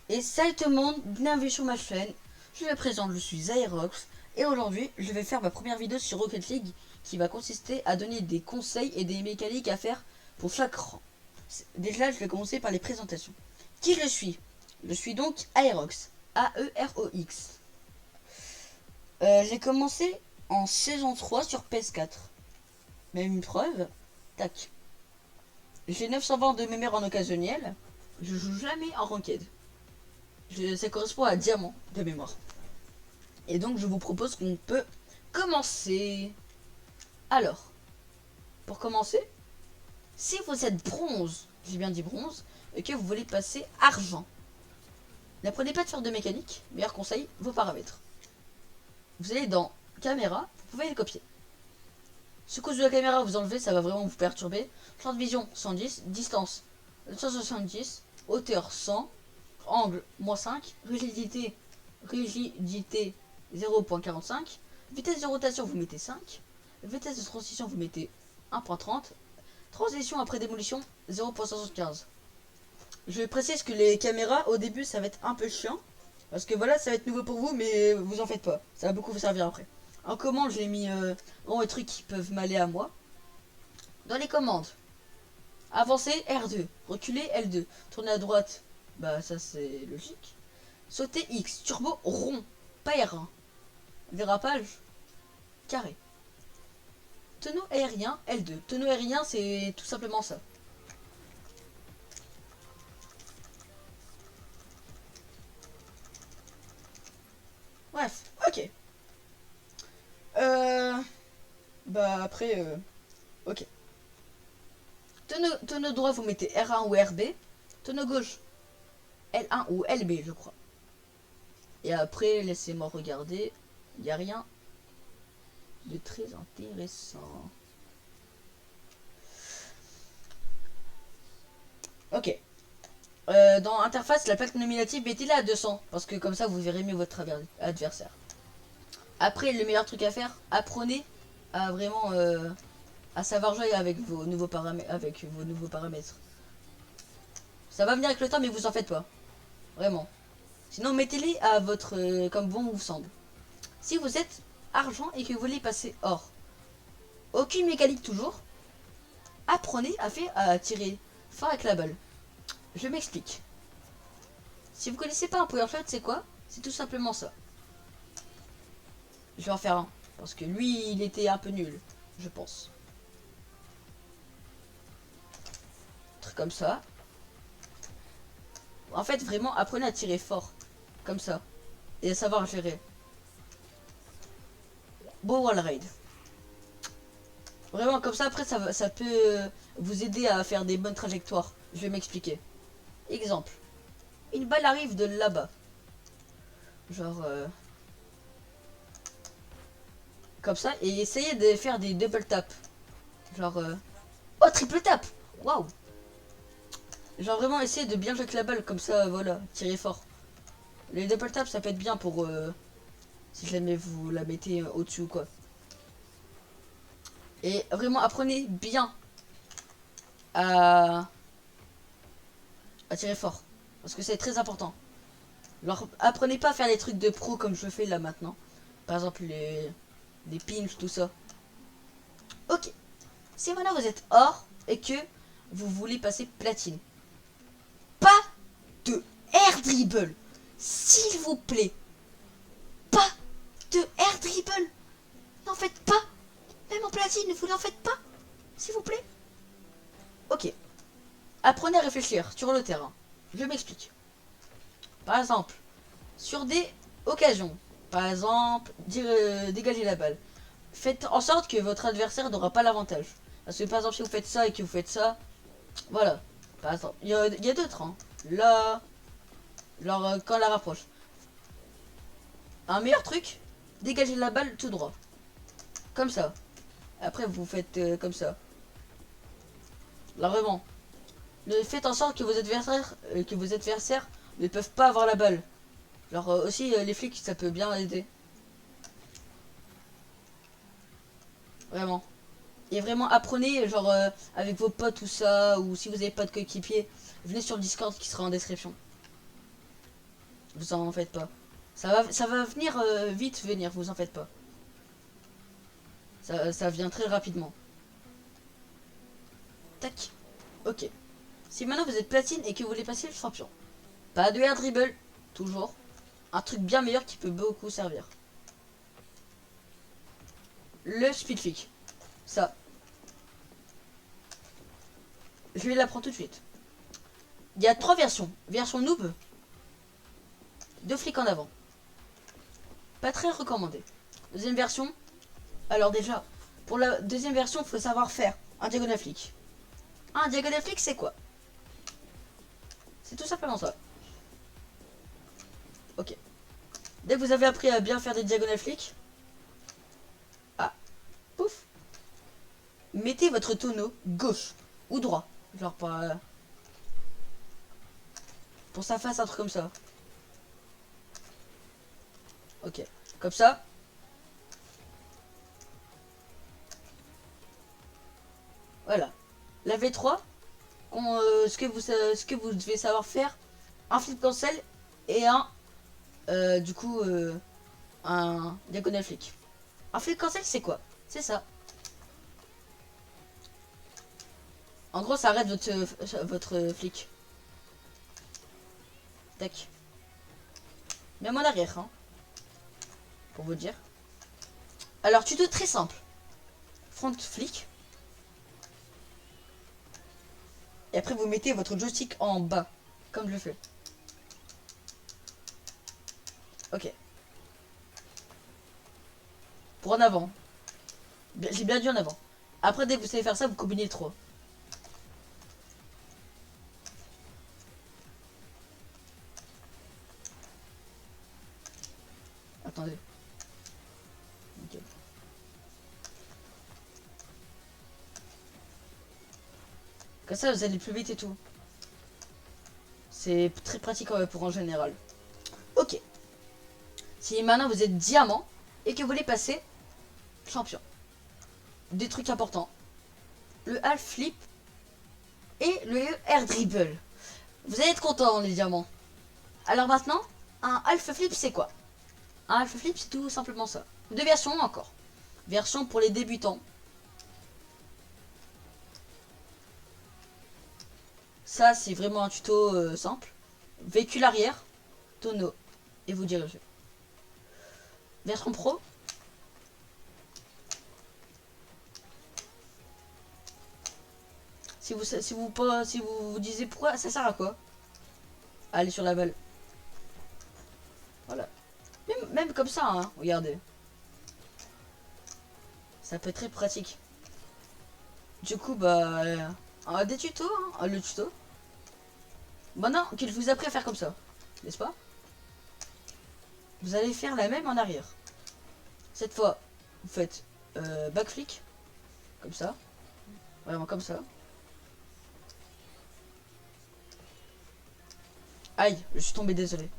Et salut tout le monde, bienvenue sur ma chaîne. Je me présente, je suis Aerox. Et aujourd'hui, je vais faire ma première vidéo sur Rocket League qui va consister à donner des conseils et des mécaniques à faire pour chaque rang. Déjà, je vais commencer par les présentations. Qui je suis? Je suis donc Aerox. A-E-R-O-X. J'ai commencé en saison 3 sur PS4. Même une preuve. Tac. J'ai 920 de mémoire en occasionnel. Je joue jamais en ranked. Ça correspond à diamant de mémoire. Et donc je vous propose qu'on peut commencer. Alors, pour commencer, si vous êtes bronze, j'ai bien dit bronze, et que vous voulez passer argent, n'apprenez pas de faire de mécanique. Meilleur conseil, vos paramètres. Vous allez dans caméra, vous pouvez les copier. Ce cause de la caméra, vous enlevez, ça va vraiment vous perturber. Champ de vision 110, distance 170, hauteur 100, angle -5, rigidité 0.45, vitesse de rotation vous mettez 5, vitesse de transition vous mettez 1.30, transition après démolition 0.75. Je précise que les caméras au début ça va être un peu chiant, parce que voilà ça va être nouveau pour vous, mais vous en faites pas, ça va beaucoup vous servir après. En commande j'ai mis les trucs qui peuvent m'aller à moi. Dans les commandes, avancer R2, reculer L2, tourner à droite, bah ça c'est logique. Sauter X, turbo rond, pas R1. Dérapage, carré. Tonneau aérien, L2. Tonneau aérien, c'est tout simplement ça. Bref, ok. Bah après, ok. Tonneau droit, vous mettez R1 ou RB. Tonneau gauche, L1 ou LB, je crois. Et après, laissez-moi regarder. Il n'y a rien de très intéressant. Ok. Dans interface, la plaque nominative, mettez-la à 200. Parce que comme ça, vous verrez mieux votre adversaire. Après, le meilleur truc à faire, apprenez à vraiment à savoir jouer avec vos nouveaux paramètres. Ça va venir avec le temps, mais vous en faites pas. Vraiment. Sinon, mettez-les à votre comme bon vous semble. Si vous êtes argent et que vous voulez passer or, aucune mécanique toujours, apprenez à tirer fort avec la balle. Je m'explique. Si vous connaissez pas un power shot, c'est quoi? C'est tout simplement ça. Je vais en faire un. Parce que lui, il était un peu nul, je pense. Un truc comme ça. En fait, vraiment, apprenez à tirer fort. Comme ça. Et à savoir gérer. Beau wall raid. Vraiment, comme ça, après, ça peut vous aider à faire des bonnes trajectoires. Je vais m'expliquer. Exemple. Une balle arrive de là-bas. Genre... comme ça. Et essayez de faire des double tap. Genre... oh, triple tap. Waouh. Genre vraiment essayez de bien jouer avec la balle. Comme ça, voilà. Tirez fort. Les double tap, ça peut être bien pour... si jamais vous la mettez au-dessus ou quoi. Et vraiment apprenez bien à tirer fort. Parce que c'est très important. Alors apprenez pas à faire les trucs de pro comme je fais là maintenant. Par exemple les pinch, tout ça. Ok. Si maintenant vous êtes or et que vous voulez passer platine. Pas de air dribble. S'il vous plaît. Pas de air dribble. N'en faites pas. Même en platine, vous n'en faites pas. S'il vous plaît. Ok. Apprenez à réfléchir sur le terrain. Je m'explique. Par exemple, sur des occasions, par exemple, dégager la balle, faites en sorte que votre adversaire n'aura pas l'avantage. Parce que par exemple, si vous faites ça et que vous faites ça, voilà. Par exemple, il y a d'autres. Hein. Là, genre quand la rapproche. Un meilleur truc, dégager la balle tout droit. Comme ça. Après, vous faites comme ça. Là, vraiment. Faites en sorte que vos adversaires ne peuvent pas avoir la balle. Genre aussi les flics ça peut bien aider. Vraiment. Et vraiment apprenez genre avec vos potes ou ça. Ou si vous n'avez pas de coéquipier. Venez sur le Discord qui sera en description. Vous en faites pas. Ça va venir vite venir, vous en faites pas. Ça vient très rapidement. Tac. Ok. Si maintenant vous êtes platine et que vous voulez passer le champion. Pas de air dribble. Toujours. Un truc bien meilleur qui peut beaucoup servir. Le speed flick. Ça. Je vais l'apprendre tout de suite. Il y a 3 versions. Version noob. 2 flics en avant. Pas très recommandé. Deuxième version. Alors déjà, pour la deuxième version, il faut savoir faire un diagonal flick. Un diagonal flick, c'est quoi? C'est tout simplement ça. Ok. Dès que vous avez appris à bien faire des diagonal flicks. Ah. Pouf. Mettez votre tonneau gauche ou droit. Genre pas... pour ça fasse un truc comme ça. Ok. Comme ça. Voilà. La V3. Ce que vous devez savoir faire. Un flip cancel et un... du coup... un diagonal flick. Un flip cancel c'est quoi? C'est ça. En gros ça arrête votre flic. Tac. Même en arrière hein. Pour vous dire. Alors tuto très simple. Front flic. Et après vous mettez votre joystick en bas. Comme je le fais. Ok. Pour en avant. J'ai bien dit en avant. Après dès que vous savez faire ça, vous combinez les 3. Attendez. Okay. Comme ça vous allez plus vite et tout. C'est très pratique pour en général. Ok. Si maintenant vous êtes diamant et que vous voulez passer champion. Des trucs importants. Le half flip et le air dribble. Vous allez être content les diamants. Alors maintenant, un half flip c'est quoi? Un half flip c'est tout simplement ça. 2 versions encore. Version pour les débutants. Ça c'est vraiment un tuto simple. Véhicule arrière, tonneau et vous dirigez. Version pro. Si vous vous disiez pourquoi ça sert à quoi? Aller sur la balle. Voilà. Même comme ça, hein, regardez. Ça peut être très pratique. Du coup, bah... des tutos, hein, le tuto. Maintenant qu'il vous a appris à faire comme ça, n'est-ce pas? Vous allez faire la même en arrière. Cette fois, vous faites backflick. Comme ça. Vraiment comme ça. Aïe, je suis tombé, désolé.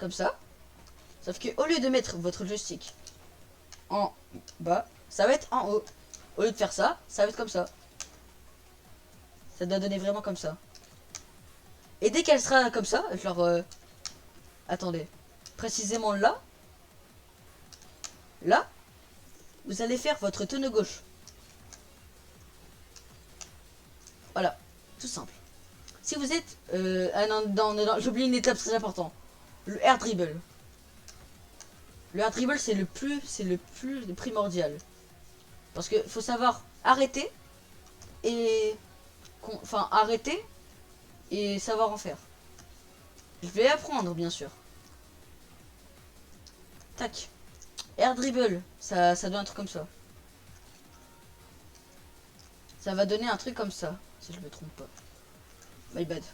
Comme ça. Sauf que au lieu de mettre votre joystick en bas, ça va être en haut. Au lieu de faire ça, ça va être comme ça. Ça doit donner vraiment comme ça. Et dès qu'elle sera comme ça, genre... attendez. Précisément là. Là. Vous allez faire votre tonneau gauche. Voilà. Tout simple. Si vous êtes... ah non, j'oublie une étape très importante. Le air dribble. Le air dribble c'est le plus primordial. Parce que faut savoir arrêter et... enfin arrêter et savoir en faire. Je vais apprendre bien sûr. Tac. Air dribble, ça donne un truc comme ça. Ça va donner un truc comme ça, si je me trompe pas. My bad.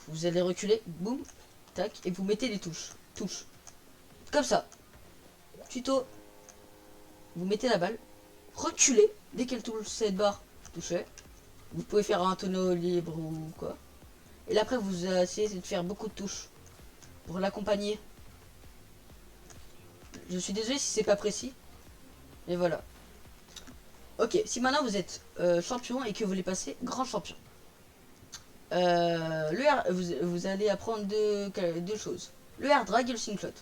Vous allez reculer, boum, tac, et vous mettez les touches. Touche. Comme ça. Tuto. Vous mettez la balle. Reculez. Dès qu'elle touche cette barre, touchez. Vous pouvez faire un tonneau libre ou quoi. Et là après vous essayez de faire beaucoup de touches. Pour l'accompagner. Je suis désolé si c'est pas précis. Mais voilà. Ok, si maintenant vous êtes champion et que vous voulez passer grand champion. vous allez apprendre deux choses. Le air drag et le slingshot.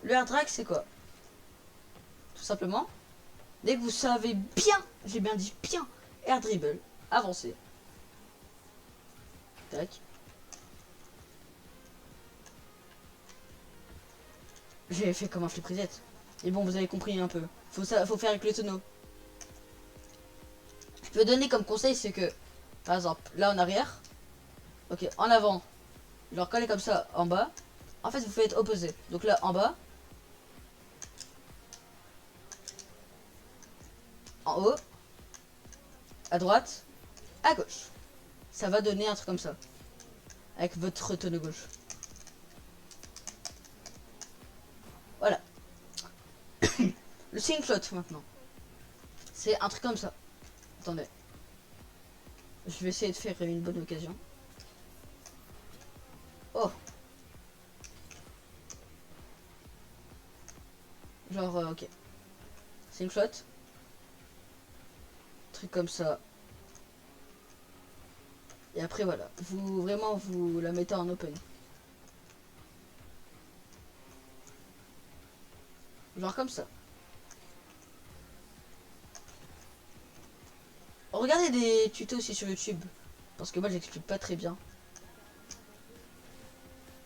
Le air drag, c'est quoi? Tout simplement, dès que vous savez bien, j'ai bien dit bien, air dribble, avancez. Tac. J'ai fait comme un flip reset. Et bon, vous avez compris un peu. Faut faire avec le tonneau. Je peux donner comme conseil, c'est que, par exemple, là en arrière, ok, en avant, genre coller comme ça en bas. En fait, vous faites opposé. Donc là, en bas, en haut, à droite, à gauche. Ça va donner un truc comme ça. Avec votre tonneau gauche. Voilà. Le slingshot maintenant. C'est un truc comme ça. Attendez. Je vais essayer de faire une bonne occasion. Oh. Genre, ok. Slingshot. Truc comme ça. Et après, voilà. Vous la mettez en open. Genre comme ça. Regardez des tutos aussi sur YouTube. Parce que moi, j'explique pas très bien.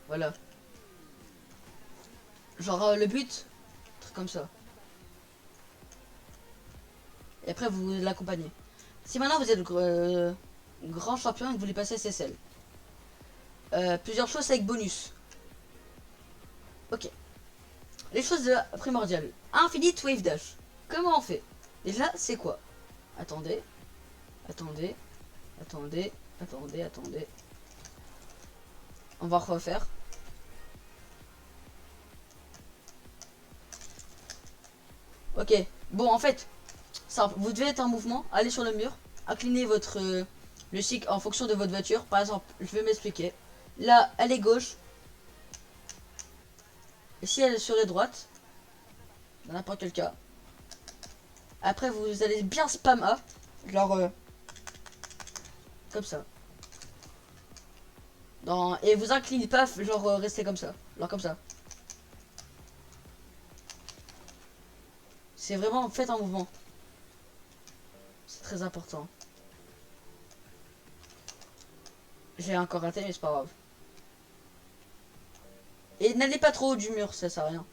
Voilà. Genre, le but. Truc comme ça. Et après, vous l'accompagnez. Si maintenant vous êtes grand champion et que vous voulez passer SSL. Plusieurs choses avec bonus. Ok. Les choses primordiales. Infinite Wave Dash. Comment on fait? Déjà, c'est quoi? Attendez. Attendez. Attendez. Attendez. Attendez. On va refaire. Ok. Bon, en fait, simple. Vous devez être en mouvement. Aller sur le mur. Incliner votre le stick en fonction de votre voiture. Par exemple, je vais m'expliquer. Là, elle est gauche. Et si elle serait droite, dans n'importe quel cas. Après, vous allez bien spam A. Genre, comme ça. Et vous inclinez pas, genre, restez comme ça. Genre, comme ça. C'est vraiment fait en mouvement. C'est très important. J'ai encore raté, mais c'est pas grave. Et n'allez pas trop haut du mur, ça sert à rien.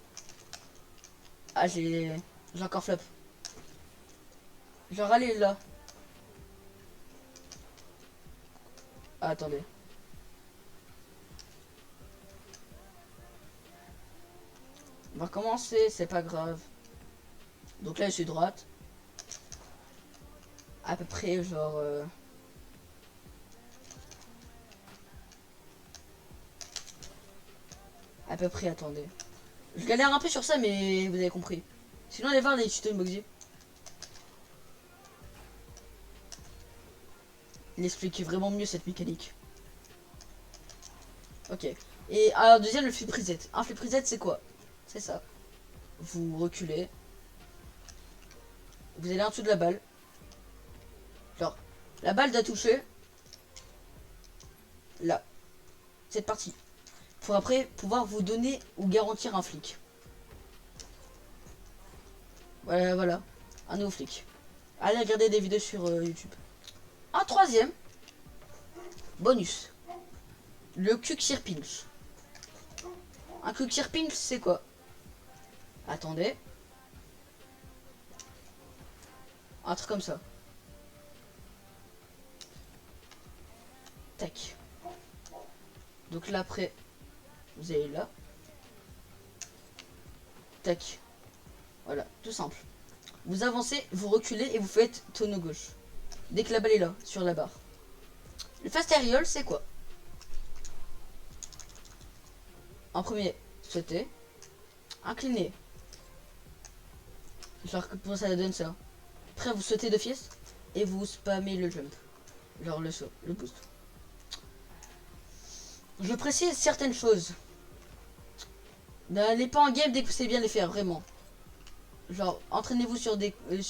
Ah, j'ai encore flop. Genre, allez là. Ah, attendez. On va recommencer, c'est pas grave. Donc là, je suis droite. À peu près, genre... À peu près, attendez. Je galère un peu sur ça, mais vous avez compris. Sinon, allez voir les tutos de Moxie. Il explique vraiment mieux cette mécanique. Ok. Et alors, deuxième, le flip reset. Un flip reset, c'est quoi? C'est ça. Vous reculez. Vous allez en dessous de la balle. Genre, la balle doit toucher. Là. Cette partie. Pour après pouvoir vous donner ou garantir un flic. Voilà, voilà. Un nouveau flic. Allez regarder des vidéos sur YouTube. Un troisième. Bonus. Le Quick Pinch. Un Quick Pinch, c'est quoi? Attendez. Un truc comme ça. Tac. Donc là après, vous allez là. Tac. Voilà, tout simple. Vous avancez, vous reculez et vous faites tonneau gauche. Dès que la balle est là, sur la barre. Le fast aerial, c'est quoi? En premier, sauter. Incliner. Genre que pour ça donne ça. Après vous sautez de fils et vous spammez le jump. Genre le saut, le boost. Je précise certaines choses. N'allez pas en game dès que vous savez bien les faire, vraiment. Genre, entraînez-vous sur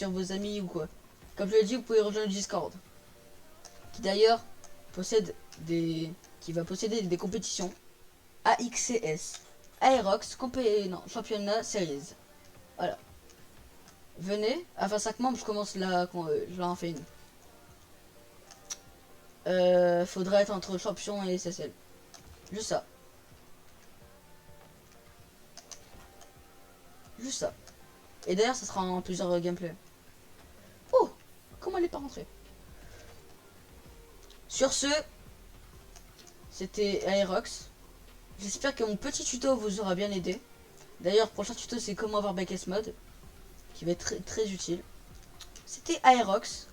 vos amis ou quoi. Comme je l'ai dit, vous pouvez rejoindre le Discord. Qui d'ailleurs, qui va posséder des compétitions AXCS, Aerox, non, Championnat Series. Voilà. Venez, à 25 membres, je commence là, je leur en fais une. Faudrait être entre champion et SSL. Juste ça. Juste ça. Et d'ailleurs, ça sera en plusieurs gameplay. Oh, comment elle est pas rentrée? Sur ce, c'était Aerox. J'espère que mon petit tuto vous aura bien aidé. D'ailleurs, prochain tuto, c'est comment avoir BKS Mode, qui va être très, très utile. C'était Aerox.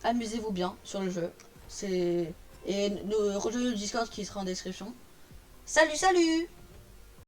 Amusez-vous bien sur le jeu. Et nous rejoignez le Discord qui sera en description. Salut, salut!